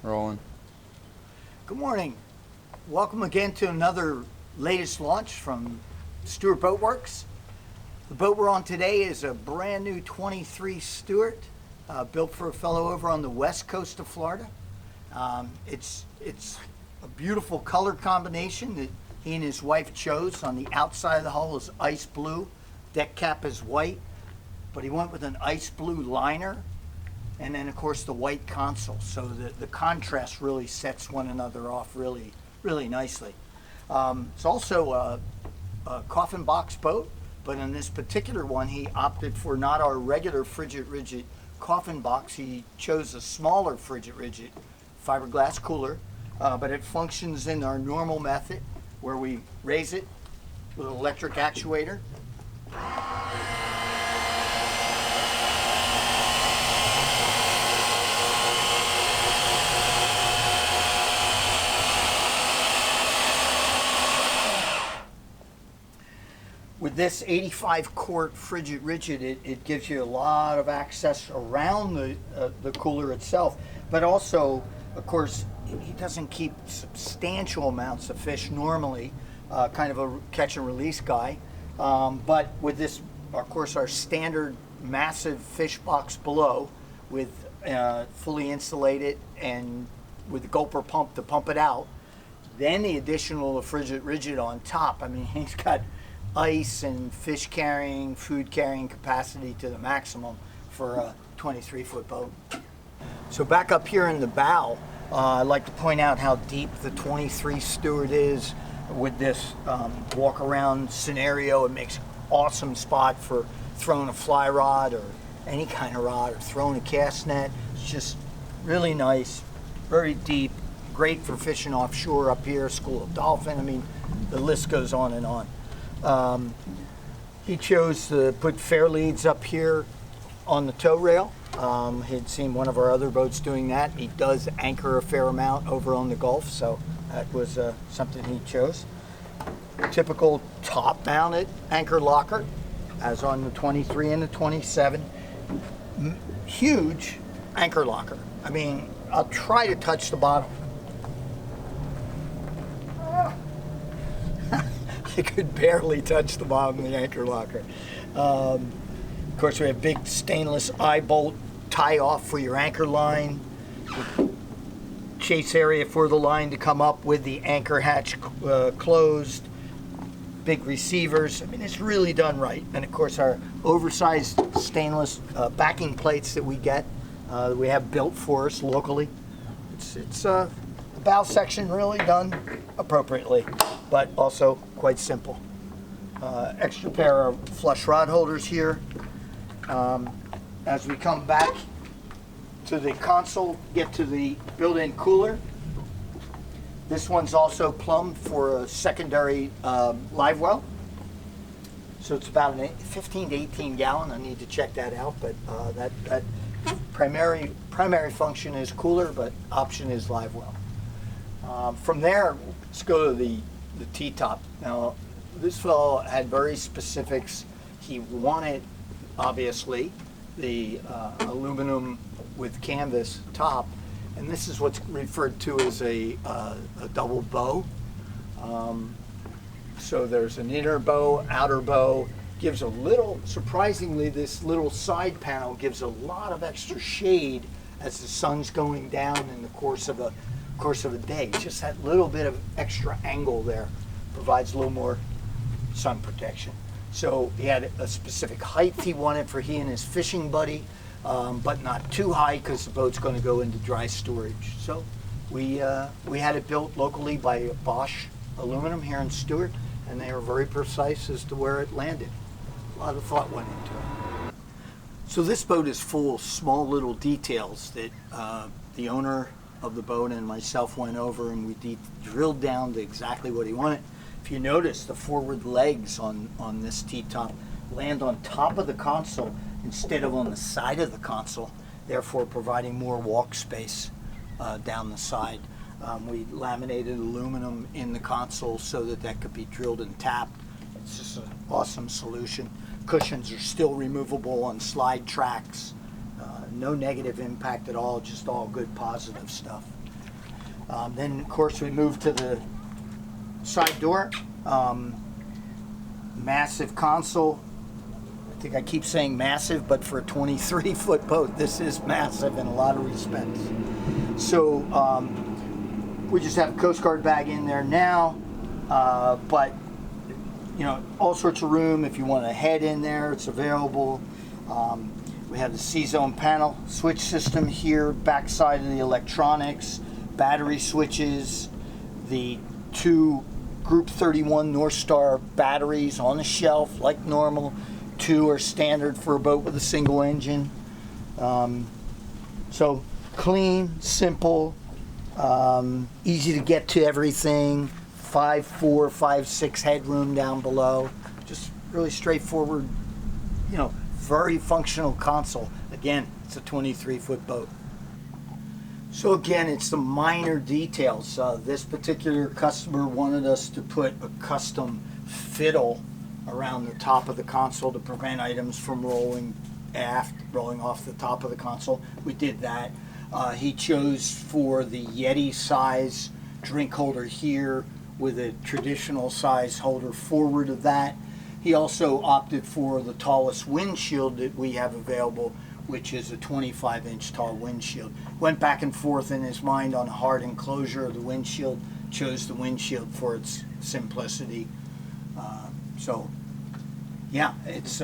Rolling. Good morning. Welcome again to another latest launch from Stuart Boat Works. The boat we're on today is a brand new 23 Stuart, built for a fellow over on the west coast of Florida. It's a beautiful color combination that he and his wife chose. On the outside of the hull is ice blue, deck cap is white, but he went with an ice blue liner, and then of course the white console. So the contrast really sets one another off really nicely. It's also a coffin box boat, but in this particular one he opted for not our regular frigid rigid coffin box. He chose a smaller frigid rigid fiberglass cooler, but it functions in our normal method where we raise it with an electric actuator. With this 85 quart frigid rigid, it gives you a lot of access around the cooler itself, but also, of course, he doesn't keep substantial amounts of fish normally, kind of a catch and release guy. But with this, of course, our standard massive fish box below with fully insulated and with the gulper pump to pump it out, then the additional frigid rigid on top. I mean, he's got ice and fish carrying, food carrying capacity to the maximum for a 23-foot boat. So back up here in the bow, I'd like to point out how deep the 23 Stuart is with this walk around scenario. It makes an awesome spot for throwing a fly rod or any kind of rod, or throwing a cast net. It's just really nice, very deep, great for fishing offshore up here, school of dolphin. I mean, the list goes on and on. He chose to put fair leads up here on the tow rail. He'd seen one of our other boats doing that. He does anchor a fair amount over on the Gulf, so that was something he chose. Typical top-mounted anchor locker, as on the 23 and the 27. Huge anchor locker. I mean, I'll try to touch the bottom. I could barely touch the bottom of the anchor locker. Of course, we have big stainless eye bolt tie off for your anchor line. Chase area for the line to come up with the anchor hatch closed. Big receivers. I mean, it's really done right. And of course, our oversized stainless backing plates that we get, we have built for us locally. It's the bow section really done appropriately, but also quite simple. Extra pair of flush rod holders here. As we come back to the console, get to the built-in cooler. This one's also plumbed for a secondary live well. So it's about a 15 to 18 gallon. I need to check that out, but that primary function is cooler, but option is live well. From there, let's go to the T-top. Now, this fellow had very specifics. He wanted, obviously, the aluminum with canvas top, and this is what's referred to as a double bow. So there's an inner bow, outer bow. Gives a little, surprisingly, this little side panel gives a lot of extra shade as the sun's going down in the course of a day. Just that little bit of extra angle there provides a little more sun protection. So he had a specific height he wanted for he and his fishing buddy, but not too high because the boat's going to go into dry storage. So we had it built locally by Bosch Aluminum here in Stuart, and they were very precise as to where it landed. A lot of thought went into it. So this boat is full of small little details that the owner of the boat and myself went over, and we drilled down to exactly what he wanted. If you notice, the forward legs on this T-top land on top of the console instead of on the side of the console, therefore providing more walk space down the side. We laminated aluminum in the console so that could be drilled and tapped. It's just an awesome solution. Cushions are still removable on slide tracks. No negative impact at all, just all good positive stuff. Then of course we move to the side door. Massive console. I think I keep saying massive, but for a 23-foot boat, this is massive in a lot of respects. So we just have a Coast Guard bag in there now, but you know, all sorts of room. If you want to head in there, it's available. We have the C-Zone panel switch system here, backside of the electronics, battery switches, the 2 Group 31 North Star batteries on the shelf like normal. 2 are standard for a boat with a single engine. So clean, simple, easy to get to everything. 5'4", 5'6" headroom down below. Just really straightforward, you know, very functional console. Again, it's a 23-foot boat. So again, it's the minor details. This particular customer wanted us to put a custom fiddle around the top of the console to prevent items from rolling off the top of the console. We did that. He chose for the Yeti size drink holder here with a traditional size holder forward of that. He also opted for the tallest windshield that we have available, which is a 25-inch tall windshield. Went back and forth in his mind on a hard enclosure of the windshield, chose the windshield for its simplicity. So yeah, it's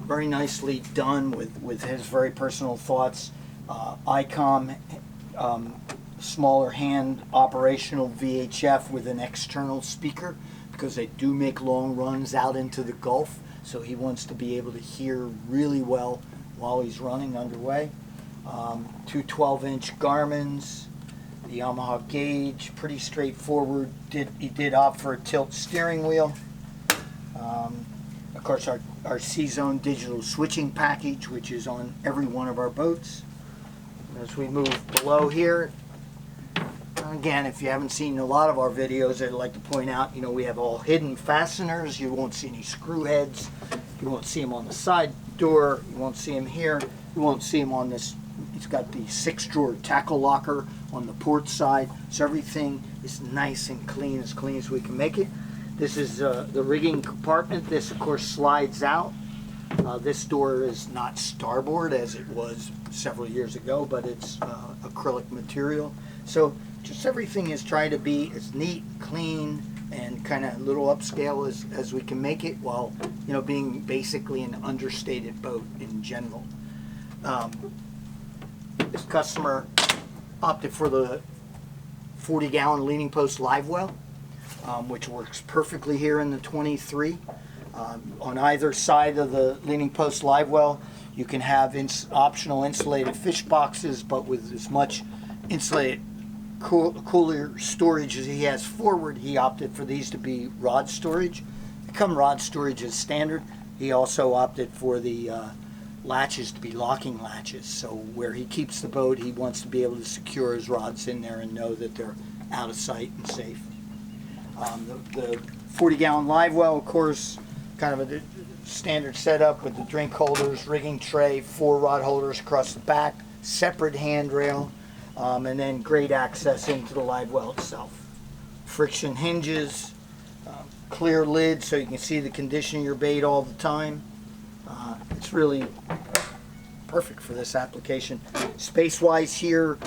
very nicely done with his very personal thoughts. ICOM, smaller hand operational VHF with an external speaker, because they do make long runs out into the Gulf, so he wants to be able to hear really well while he's running underway. 2 12-inch Garmins, the Yamaha gauge, pretty straightforward. He did opt for a tilt steering wheel. Of course, our C-Zone digital switching package, which is on every one of our boats. As we move below here, again, if you haven't seen a lot of our videos, I'd like to point out, you know, we have all hidden fasteners. You won't see any screw heads. You won't see them on the side door. You won't see them here. You won't see them on this. It's got the 6-drawer tackle locker on the port side. So everything is nice and clean as we can make it. This is the rigging compartment. This, of course, slides out. This door is not starboard as it was several years ago, but it's acrylic material. So just everything is trying to be as neat, clean, and kind of a little upscale as we can make it, while, you know, being basically an understated boat in general. This customer opted for the 40-gallon leaning post live well, which works perfectly here in the 23. On either side of the leaning post live well, you can have optional insulated fish boxes, but with as much insulated cooler storage as he has forward, he opted for these to be rod storage. They come rod storage as standard. He also opted for the latches to be locking latches, so where he keeps the boat, he wants to be able to secure his rods in there and know that they're out of sight and safe. The 40-gallon live well, of course, kind of a standard setup with the drink holders, rigging tray, 4 rod holders across the back, separate handrail, and then great access into the live well itself. Friction hinges, clear lid so you can see the condition of your bait all the time. It's really perfect for this application. Space-wise here,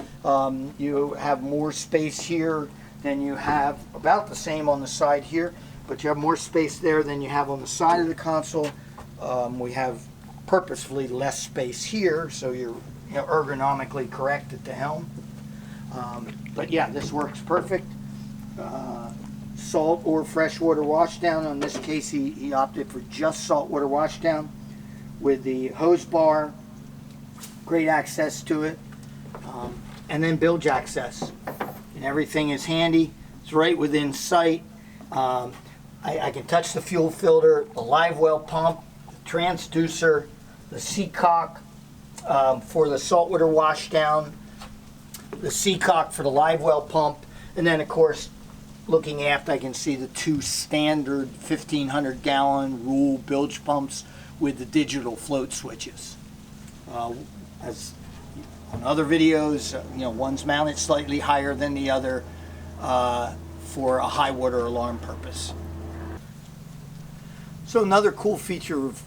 you have more space here than you have, about the same on the side here, but you have more space there than you have on the side of the console. We have purposefully less space here, so you're ergonomically correct at the helm. But yeah, this works perfect. Salt or freshwater washdown. In this case, he opted for just saltwater washdown with the hose bar, great access to it, and then bilge access. And everything is handy. It's right within sight. I can touch the fuel filter, the live well pump, the transducer, the seacock for the saltwater washdown, the seacock for the live well pump, and then of course, looking aft, I can see the 2 standard 1,500-gallon rule bilge pumps with the digital float switches. As on other videos, one's mounted slightly higher than the other. for a high water alarm purpose. So another cool feature of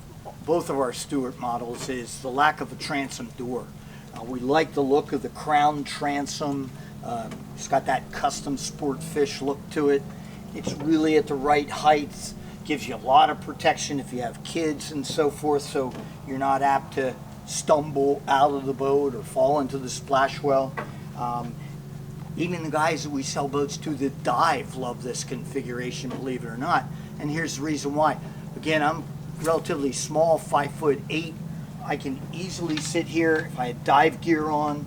both of our Stuart models is the lack of a transom door. We like the look of the crown transom. It's got that custom sport fish look to it. It's really at the right height, gives you a lot of protection if you have kids and so forth, so you're not apt to stumble out of the boat or fall into the splash well. Even the guys that we sell boats to that dive love this configuration, believe it or not. And here's the reason why. Again, I'm relatively small, 5'8". I can easily sit here if I had dive gear on,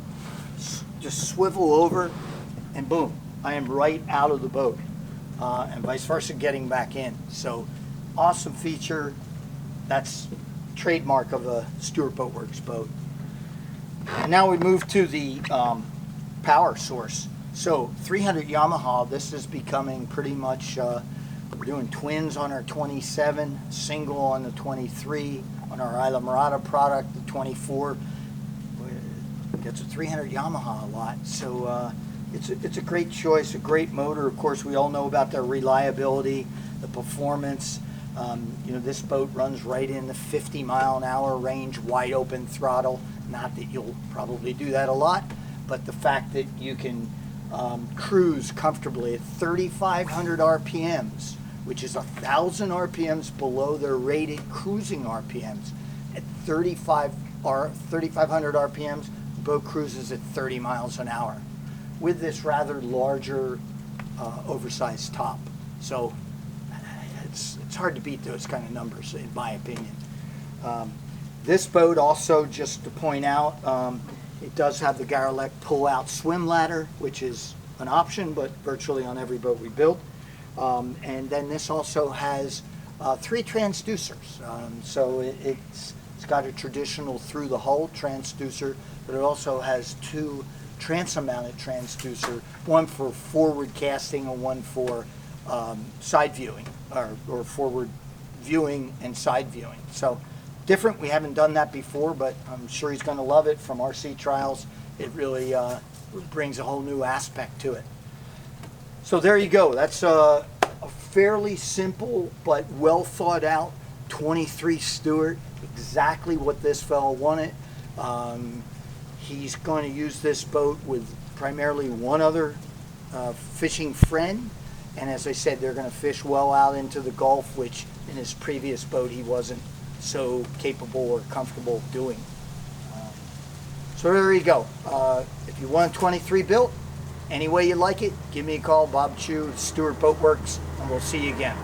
just swivel over, and boom, I am right out of the boat, and vice versa getting back in. So awesome feature. That's trademark of a Stuart Boatworks boat. And now we move to the power source. So 300 Yamaha, this is becoming pretty much, we're doing twins on our 27, single on the 23, on our Isla Mirada product, the 24. Gets a 300 Yamaha a lot. So it's a great choice, a great motor. Of course, we all know about their reliability, the performance. You know, this boat runs right in the 50-mile-an-hour range, wide open throttle. Not that you'll probably do that a lot, but the fact that you can cruise comfortably at 3,500 RPMs, which is 1,000 RPMs below their rated cruising RPMs. At 3,500 RPMs, the boat cruises at 30 miles an hour with this rather larger, oversized top. So it's hard to beat those kind of numbers, in my opinion. This boat also, just to point out, it does have the Garrelec pull-out swim ladder, which is an option, but virtually on every boat we build. And then this also has 3 transducers. So it's got a traditional through the hull transducer, but it also has 2 transom-mounted transducer, one for forward casting and one for side viewing, or forward viewing and side viewing. So different. We haven't done that before, but I'm sure he's going to love it. From RC trials, it really brings a whole new aspect to it. So there you go. That's a fairly simple but well thought out 23 Stuart. Exactly what this fellow wanted. He's going to use this boat with primarily one other fishing friend, and as I said, they're going to fish well out into the Gulf, which in his previous boat he wasn't so capable or comfortable doing. So there you go. If you want a 23 built, any way you like it, give me a call, Bob Chu, Stuart Boatworks, and we'll see you again.